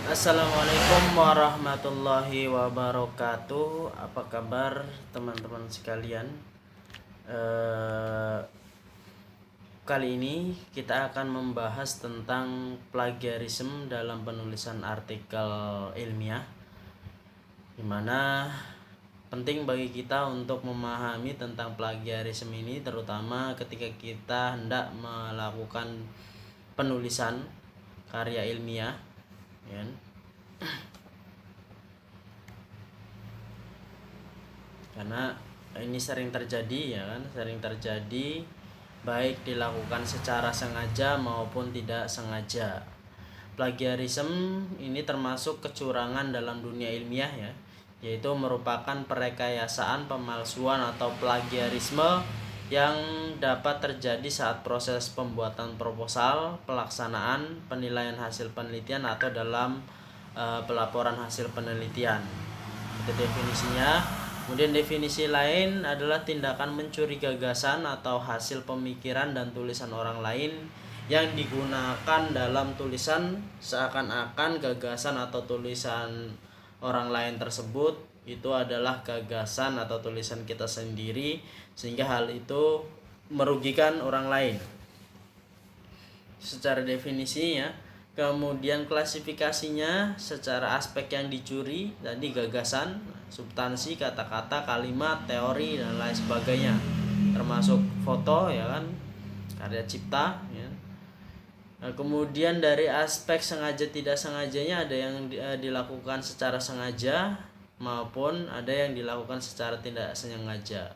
Assalamualaikum warahmatullahi wabarakatuh. Apa kabar teman-teman sekalian? Eh, Kali ini kita akan membahas tentang plagiarisme dalam penulisan artikel ilmiah, dimana penting bagi kita untuk memahami tentang plagiarisme ini, terutama ketika kita hendak melakukan penulisan karya ilmiah, ya. Karena ini sering terjadi, ya kan, sering terjadi baik dilakukan secara sengaja maupun tidak sengaja. Plagiarisme ini termasuk kecurangan dalam dunia ilmiah, ya, yaitu merupakan perekayasaan, pemalsuan atau plagiarisme yang dapat terjadi saat proses pembuatan proposal, pelaksanaan, penilaian hasil penelitian atau dalam pelaporan hasil penelitian. Itu definisinya. Kemudian definisi lain adalah tindakan mencuri gagasan atau hasil pemikiran dan tulisan orang lain yang digunakan dalam tulisan seakan-akan gagasan atau tulisan orang lain tersebut itu adalah gagasan atau tulisan kita sendiri, sehingga hal itu merugikan orang lain. Secara definisinya, kemudian klasifikasinya secara aspek yang dicuri tadi gagasan, substansi, kata-kata, kalimat, teori dan lain sebagainya, termasuk foto, ya kan, karya cipta, ya. Nah, kemudian dari aspek sengaja tidak sengajanya, ada yang dilakukan secara sengaja maupun ada yang dilakukan secara tidak sengaja.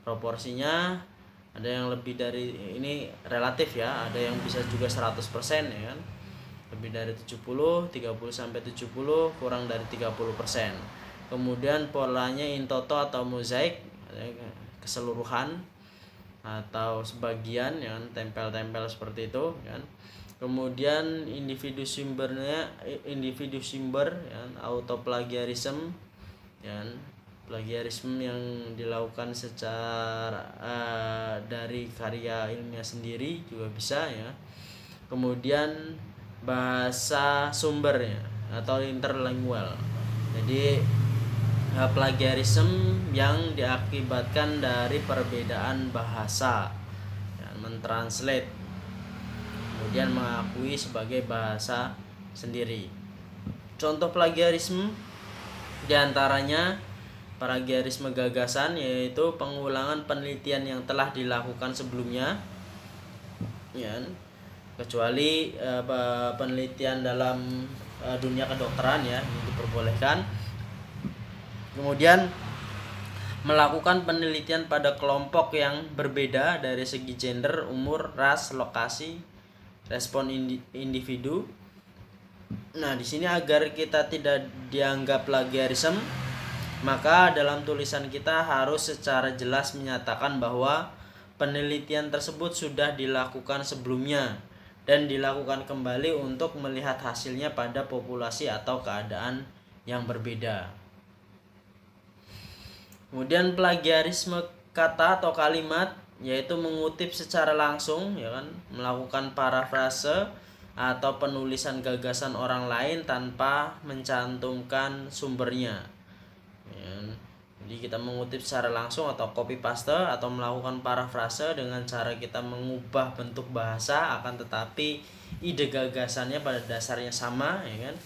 Proporsinya ada yang lebih dari ini, relatif ya, ada yang bisa juga 100%, ya kan, lebih dari 70, 30 sampai 70, kurang dari 30%. Kemudian polanya in toto atau mozaik, keseluruhan atau sebagian, ya kan, tempel-tempel seperti itu, ya kan. Kemudian individu sumber, ya kan, autoplagiarism, ya kan, plagiarisme yang dilakukan secara dari karya ilmiah sendiri juga bisa, ya. Kemudian bahasa sumbernya atau interlingual. Jadi plagiarisme yang diakibatkan dari perbedaan bahasa, ya, mentranslate kemudian mengakui sebagai bahasa sendiri. Contoh plagiarisme diantaranya plagiarisme gagasan, yaitu pengulangan penelitian yang telah dilakukan sebelumnya, ya, kecuali penelitian dalam dunia kedokteran, ya, yang diperbolehkan. Kemudian melakukan penelitian pada kelompok yang berbeda dari segi gender, umur, ras, lokasi, respon individu. Nah, di sini agar kita tidak dianggap plagiarisme, maka dalam tulisan kita harus secara jelas menyatakan bahwa penelitian tersebut sudah dilakukan sebelumnya dan dilakukan kembali untuk melihat hasilnya pada populasi atau keadaan yang berbeda. Kemudian plagiarisme kata atau kalimat, yaitu mengutip secara langsung, ya kan, melakukan parafrase atau penulisan gagasan orang lain tanpa mencantumkan sumbernya, ya. Jadi kita mengutip secara langsung atau copy paste atau melakukan parafrase dengan cara kita mengubah bentuk bahasa, akan tetapi ide gagasannya pada dasarnya sama, ya kan.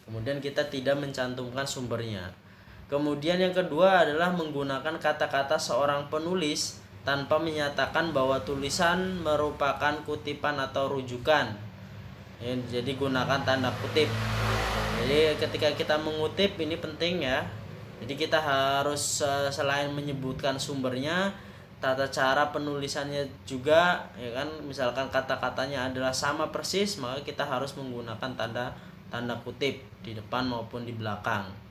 Kemudian kita tidak mencantumkan sumbernya. Kemudian yang kedua adalah menggunakan kata-kata seorang penulis tanpa menyatakan bahwa tulisan merupakan kutipan atau rujukan. Ya, jadi gunakan tanda kutip. Jadi ketika kita mengutip ini penting, ya. Jadi kita harus selain menyebutkan sumbernya, tata cara penulisannya juga, ya kan. Misalkan kata-katanya adalah sama persis, maka kita harus menggunakan tanda kutip di depan maupun di belakang.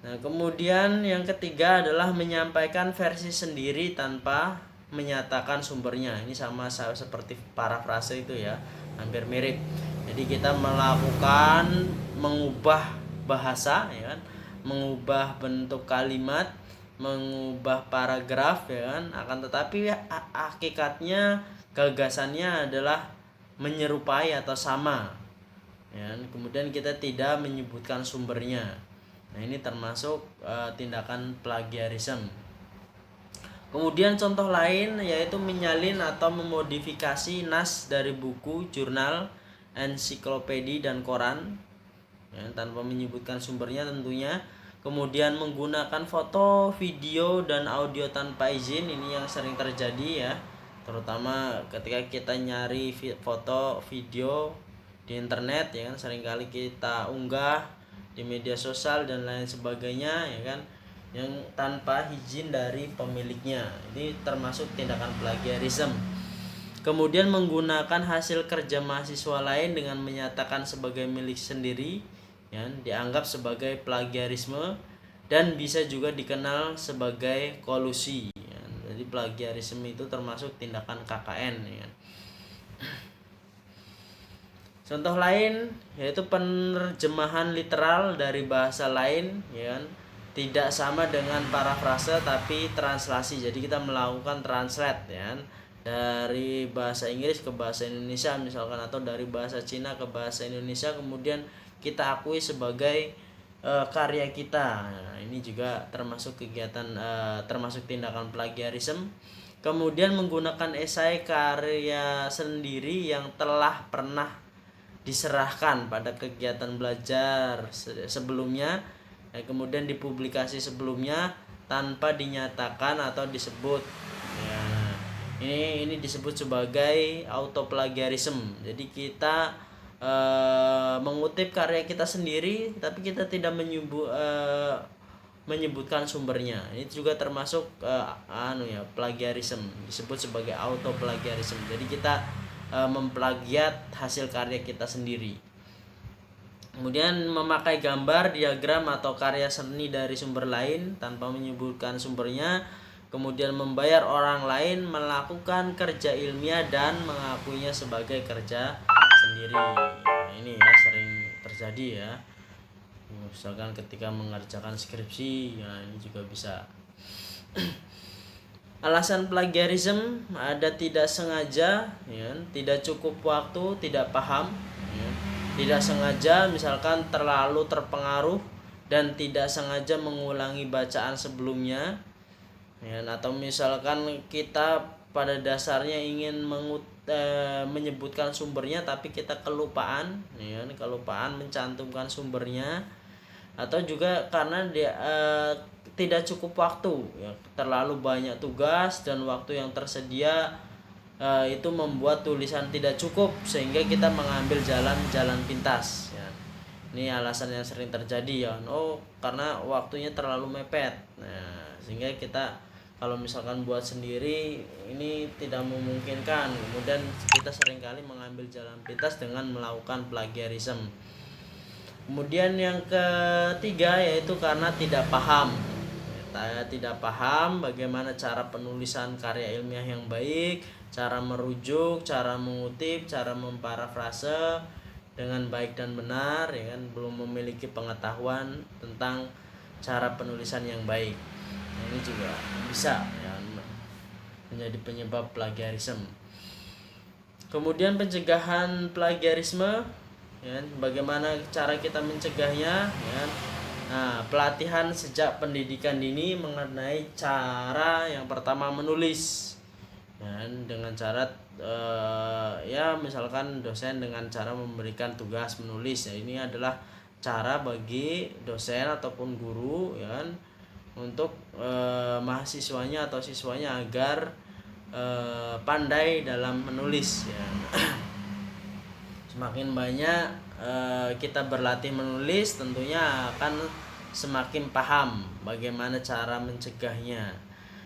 Nah, kemudian yang ketiga adalah menyampaikan versi sendiri tanpa menyatakan sumbernya. Ini sama seperti parafrase itu, ya, hampir mirip. Jadi kita melakukan mengubah bahasa, ya kan, mengubah bentuk kalimat, mengubah paragraf, ya kan, akan tetapi hakikatnya gagasannya adalah menyerupai atau sama, ya. Kemudian kita tidak menyebutkan sumbernya. Nah, ini termasuk tindakan plagiarisme. Kemudian contoh lain yaitu menyalin atau memodifikasi nas dari buku, jurnal, ensiklopedi dan koran, ya, tanpa menyebutkan sumbernya tentunya. Kemudian menggunakan foto, video, dan audio tanpa izin, ini yang sering terjadi ya, terutama ketika kita nyari foto, video di internet ya kan, seringkali kita unggah di media sosial dan lain sebagainya ya kan, yang tanpa izin dari pemiliknya. Ini termasuk tindakan plagiarisme. Kemudian menggunakan hasil kerja mahasiswa lain dengan menyatakan sebagai milik sendiri, ya, dianggap sebagai plagiarisme dan bisa juga dikenal sebagai kolusi. Ya. Jadi plagiarisme itu termasuk tindakan KKN. Ya. Contoh lain yaitu penerjemahan literal dari bahasa lain, ya, tidak sama dengan parafrase tapi translasi. Jadi kita melakukan translate ya, dari bahasa Inggris ke bahasa Indonesia misalkan, atau dari bahasa Cina ke bahasa Indonesia, kemudian kita akui sebagai karya kita. Nah, ini juga termasuk kegiatan termasuk tindakan plagiarisme. Kemudian menggunakan esai karya sendiri yang telah pernah diserahkan pada kegiatan belajar sebelumnya, kemudian dipublikasi sebelumnya tanpa dinyatakan atau disebut. Ya, ini disebut sebagai autoplagiarisme. Jadi kita mengutip karya kita sendiri tapi kita tidak menyebutkan sumbernya. Ini juga termasuk plagiarisme, disebut sebagai autoplagiarisme. Jadi kita memplagiat hasil karya kita sendiri. Kemudian memakai gambar, diagram atau karya seni dari sumber lain tanpa menyebutkan sumbernya. Kemudian membayar orang lain melakukan kerja ilmiah dan mengakuinya sebagai kerja sendiri. Nah, ini ya sering terjadi ya. Misalkan ketika mengerjakan skripsi, ya ini juga bisa. Alasan plagiarisme ada tidak sengaja, ya, tidak cukup waktu, tidak paham, ya, tidak sengaja misalkan terlalu terpengaruh dan tidak sengaja mengulangi bacaan sebelumnya, ya, atau misalkan kita pada dasarnya ingin menyebutkan sumbernya tapi kita kelupaan, ya, kelupaan mencantumkan sumbernya, atau juga karena dia tidak cukup waktu, ya, terlalu banyak tugas dan waktu yang tersedia itu membuat tulisan tidak cukup sehingga kita mengambil jalan pintas, ya. Ini alasan yang sering terjadi ya, karena waktunya terlalu mepet. Nah, sehingga kita kalau misalkan buat sendiri ini tidak memungkinkan, kemudian kita seringkali mengambil jalan pintas dengan melakukan plagiarisme. Kemudian yang ketiga yaitu karena tidak paham bagaimana cara penulisan karya ilmiah yang baik, cara merujuk, cara mengutip, cara memparafrase dengan baik dan benar, ya kan, belum memiliki pengetahuan tentang cara penulisan yang baik. Nah, ini juga bisa ya, menjadi penyebab plagiarisme. Kemudian pencegahan plagiarisme, ya, bagaimana cara kita mencegahnya, ya. Nah, pelatihan sejak pendidikan dini mengenai cara yang pertama menulis, ya, dengan cara ya misalkan dosen dengan cara memberikan tugas menulis, ya, ini adalah cara bagi dosen ataupun guru, ya kan, untuk mahasiswanya atau siswanya agar pandai dalam menulis, ya. Semakin banyak kita berlatih menulis, tentunya akan semakin paham bagaimana cara mencegahnya.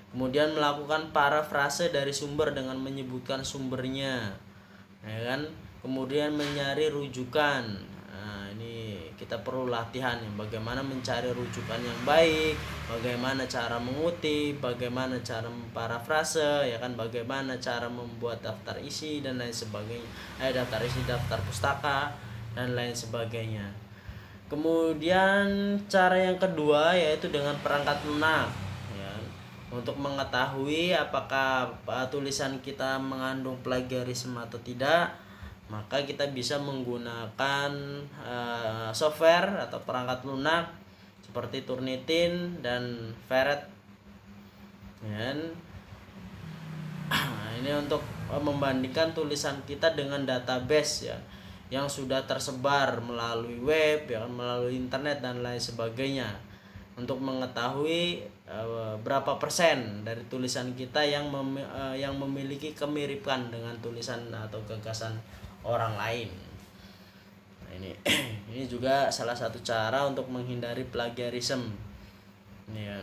Kemudian melakukan parafrase dari sumber dengan menyebutkan sumbernya, ya kan. Kemudian mencari rujukan. Nah, ini kita perlu latihan ya, bagaimana mencari rujukan yang baik, bagaimana cara mengutip, bagaimana cara memparafrase, ya kan, bagaimana cara membuat daftar isi dan lain sebagainya, daftar isi daftar pustaka dan lain sebagainya. Kemudian cara yang kedua yaitu dengan perangkat lunak, ya, untuk mengetahui apakah tulisan kita mengandung plagiarisme atau tidak. maka kita bisa menggunakan software atau perangkat lunak seperti Turnitin dan Ferret. Dan ini untuk membandingkan tulisan kita dengan database ya yang sudah tersebar melalui web, ya, melalui internet dan lain sebagainya, untuk mengetahui berapa persen dari tulisan kita yang memiliki kemiripan dengan tulisan atau gagasan orang lain. Nah, ini ini juga salah satu cara untuk menghindari plagiarisme. Ini ya.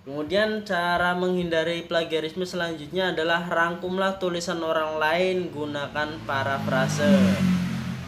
Kemudian cara menghindari plagiarisme selanjutnya adalah rangkumlah tulisan orang lain, gunakan parafrase.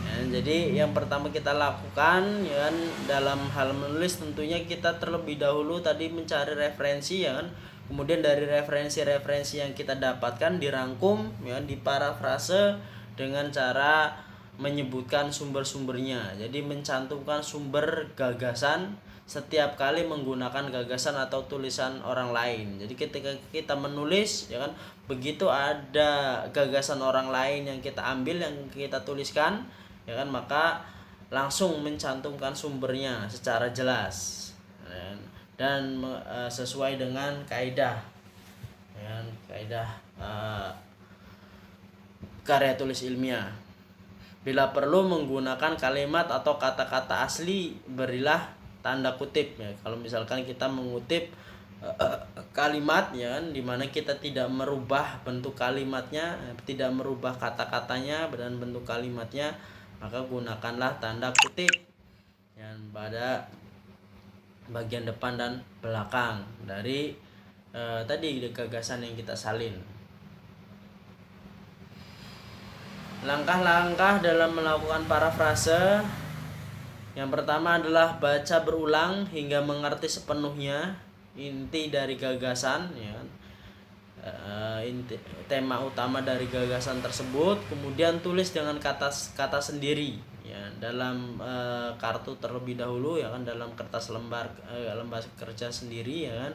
Ya, jadi yang pertama kita lakukan ya kan, dalam hal menulis tentunya kita terlebih dahulu tadi mencari referensi ya kan. Kemudian dari referensi-referensi yang kita dapatkan dirangkum ya, diparafrase dengan cara menyebutkan sumber-sumbernya. Jadi mencantumkan sumber gagasan setiap kali menggunakan gagasan atau tulisan orang lain. Jadi ketika kita menulis ya kan, begitu ada gagasan orang lain yang kita ambil, yang kita tuliskan ya kan, maka langsung mencantumkan sumbernya secara jelas dan sesuai dengan kaidah ya kan, kaidah karya tulis ilmiah. Bila perlu menggunakan kalimat atau kata-kata asli, berilah tanda kutip ya. Kalau misalkan kita mengutip kalimat ya kan, dimana kita tidak merubah bentuk kalimatnya, tidak merubah kata-katanya dan bentuk kalimatnya, maka gunakanlah tanda kutip ya, pada bagian depan dan belakang dari tadi gagasan yang kita salin. Langkah-langkah dalam melakukan parafrase. Yang pertama adalah baca berulang hingga mengerti sepenuhnya inti dari gagasan ya, tema utama dari gagasan tersebut. Kemudian tulis dengan kata sendiri ya, dalam kartu terlebih dahulu ya kan, dalam kertas lembar kerja sendiri ya kan.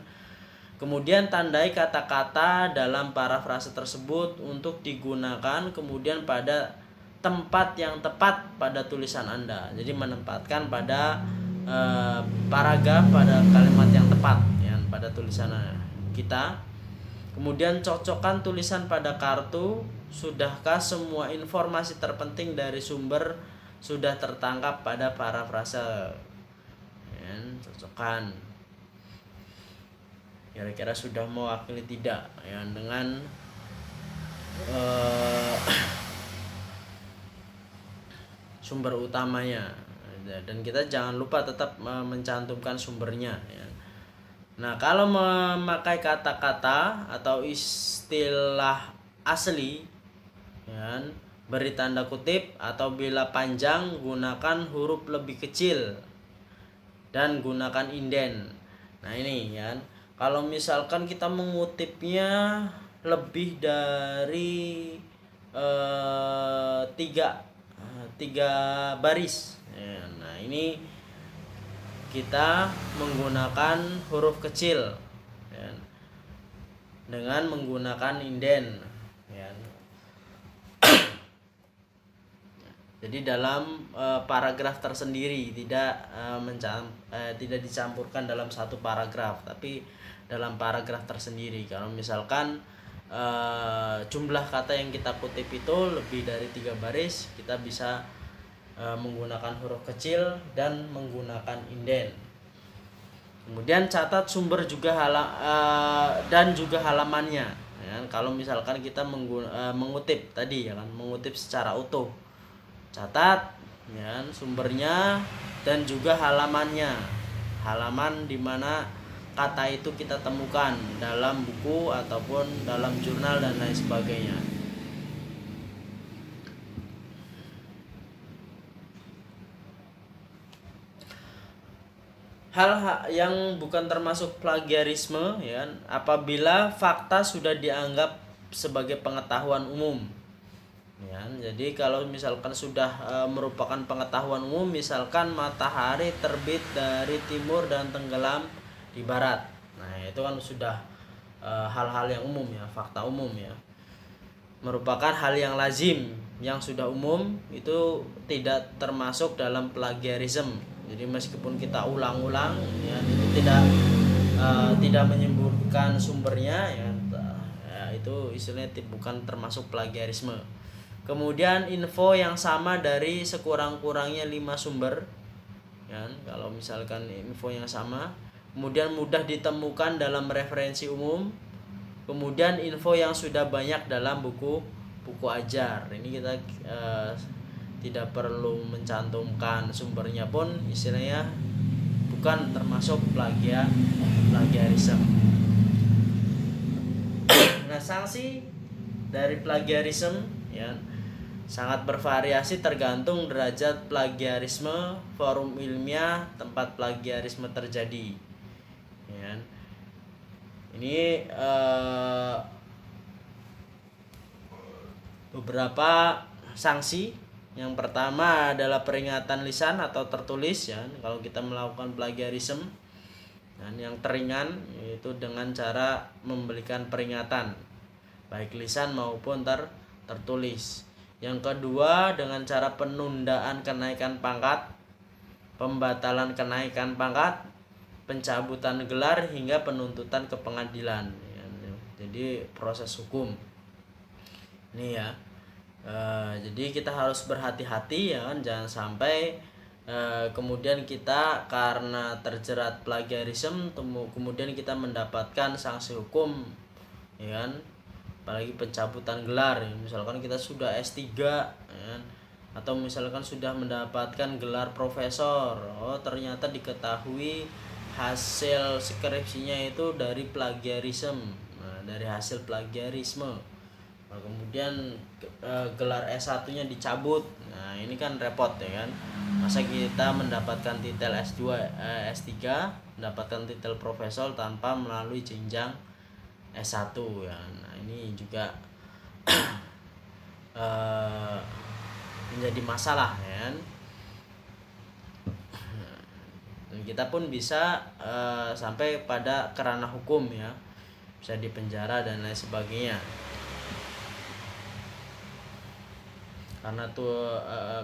Kemudian tandai kata-kata dalam parafrase tersebut untuk digunakan kemudian pada tempat yang tepat pada tulisan Anda. Jadi menempatkan pada paragraf pada kalimat yang tepat ya, pada tulisan kita. Kemudian cocokkan tulisan pada kartu. Sudahkah semua informasi terpenting dari sumber sudah tertangkap pada parafrase? Ya, cocokkan. Kira-kira sudah mewakili tidak ya dengan sumber utamanya, dan kita jangan lupa tetap mencantumkan sumbernya ya. Nah, kalau memakai kata-kata atau istilah asli ya, beri tanda kutip, atau bila panjang gunakan huruf lebih kecil dan gunakan inden. Nah ini ya, kalau misalkan kita mengutipnya lebih dari tiga baris ya, nah ini kita menggunakan huruf kecil ya, dengan menggunakan inden ya. Jadi dalam paragraf tersendiri, tidak dicampurkan dalam satu paragraf, tapi dalam paragraf tersendiri. Kalau misalkan jumlah kata yang kita kutip itu lebih dari 3 baris, kita bisa menggunakan huruf kecil dan menggunakan inden. Kemudian catat sumber juga dan juga halamannya ya. Kalau misalkan kita mengutip tadi ya kan, mengutip secara utuh, catat ya sumbernya dan juga halamannya, halaman di mana kata itu kita temukan dalam buku ataupun dalam jurnal dan lain sebagainya. Hal yang bukan termasuk plagiarisme ya, apabila fakta sudah dianggap sebagai pengetahuan umum ya. Jadi kalau misalkan sudah merupakan pengetahuan umum, misalkan matahari terbit dari timur dan tenggelam di barat. Nah, itu kan sudah hal-hal yang umum ya, fakta umum ya, merupakan hal yang lazim yang sudah umum, itu tidak termasuk dalam plagiarisme. Jadi meskipun kita ulang-ulang ya, itu tidak menyebutkan sumbernya ya, itu istilahnya bukan termasuk plagiarisme. Kemudian info yang sama dari sekurang-kurangnya 5 sumber ya, kalau misalkan info yang sama, kemudian mudah ditemukan dalam referensi umum, kemudian info yang sudah banyak dalam buku ajar. Ini kita tidak perlu mencantumkan sumbernya pun, istilahnya bukan termasuk plagiarisme. Nah, sanksi dari plagiarisme ya sangat bervariasi tergantung derajat plagiarisme, forum ilmiah tempat plagiarisme terjadi. Ya. Ini beberapa sanksi. Yang pertama adalah peringatan lisan atau tertulis ya, kalau kita melakukan plagiarisme. Dan yang teringan yaitu dengan cara memberikan peringatan baik lisan maupun tertulis. Yang kedua dengan cara penundaan kenaikan pangkat, pembatalan kenaikan pangkat, pencabutan gelar hingga penuntutan ke pengadilan. Jadi proses hukum ini ya. Jadi kita harus berhati-hati ya kan, jangan sampai kemudian kita karena terjerat plagiarisme kemudian kita mendapatkan sanksi hukum ya kan, apalagi pencabutan gelar ya. Misalkan kita sudah S3 ya kan, atau misalkan sudah mendapatkan gelar profesor, ternyata diketahui hasil skripsinya itu dari plagiarisme. Nah, dari hasil plagiarisme, nah, kemudian gelar S1-nya dicabut. Nah, ini kan repot ya kan. Masa kita mendapatkan titel S2, S3, mendapatkan titel profesor tanpa melalui jenjang S1 ya. Nah, ini juga menjadi masalah ya kan. Dan kita pun bisa sampai pada kerana hukum ya, bisa dipenjara dan lain sebagainya. Karena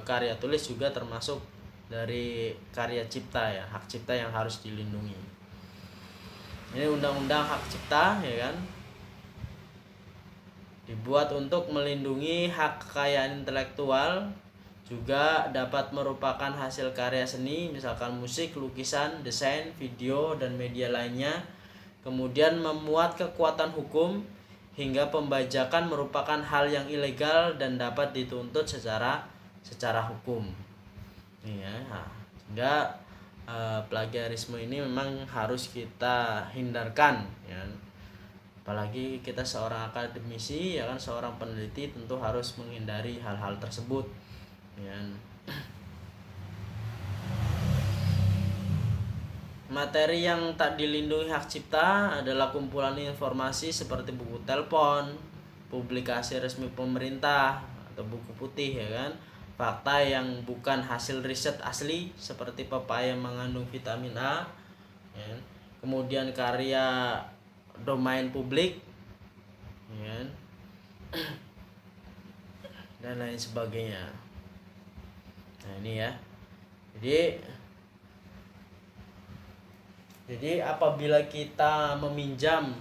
karya tulis juga termasuk dari karya cipta ya, hak cipta yang harus dilindungi. Ini undang-undang hak cipta ya kan, dibuat untuk melindungi hak kekayaan intelektual, juga dapat merupakan hasil karya seni, misalkan musik, lukisan, desain, video, dan media lainnya. Kemudian memuat kekuatan hukum hingga pembajakan merupakan hal yang ilegal dan dapat dituntut secara hukum. Ya, sehingga plagiarisme ini memang harus kita hindarkan ya. Apalagi kita seorang akademisi ya kan, seorang peneliti tentu harus menghindari hal-hal tersebut ya. Materi yang tak dilindungi hak cipta adalah kumpulan informasi seperti buku telepon, publikasi resmi pemerintah atau buku putih ya kan, fakta yang bukan hasil riset asli seperti pepaya mengandung vitamin A ya. Kemudian karya domain publik ya, dan lain sebagainya. Nah, ini ya. Jadi apabila kita meminjam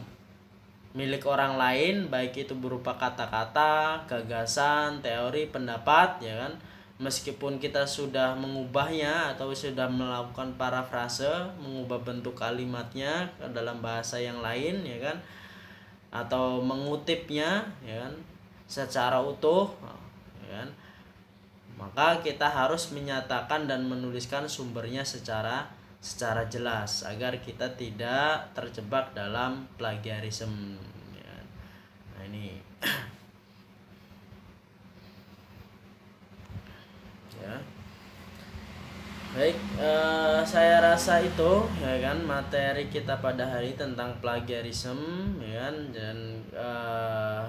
milik orang lain, baik itu berupa kata-kata, gagasan, teori, pendapat ya kan, meskipun kita sudah mengubahnya atau sudah melakukan parafrase, mengubah bentuk kalimatnya ke dalam bahasa yang lain ya kan, atau mengutipnya ya kan secara utuh ya kan, maka kita harus menyatakan dan menuliskan sumbernya secara jelas agar kita tidak terjebak dalam plagiarisme ya. Nah, ini ya. Baik, saya rasa itu ya kan materi kita pada hari tentang plagiarisme ya kan, dan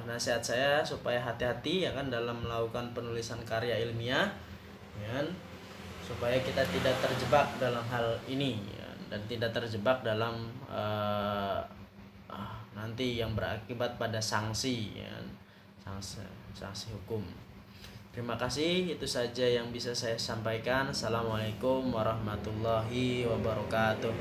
nasihat saya supaya hati-hati ya kan dalam melakukan penulisan karya ilmiah ya kan, supaya kita tidak terjebak dalam hal ini ya. dan tidak terjebak dalam nanti yang berakibat pada sanksi, ya, sanksi hukum. Terima kasih, itu saja yang bisa saya sampaikan. Assalamualaikum warahmatullahi wabarakatuh.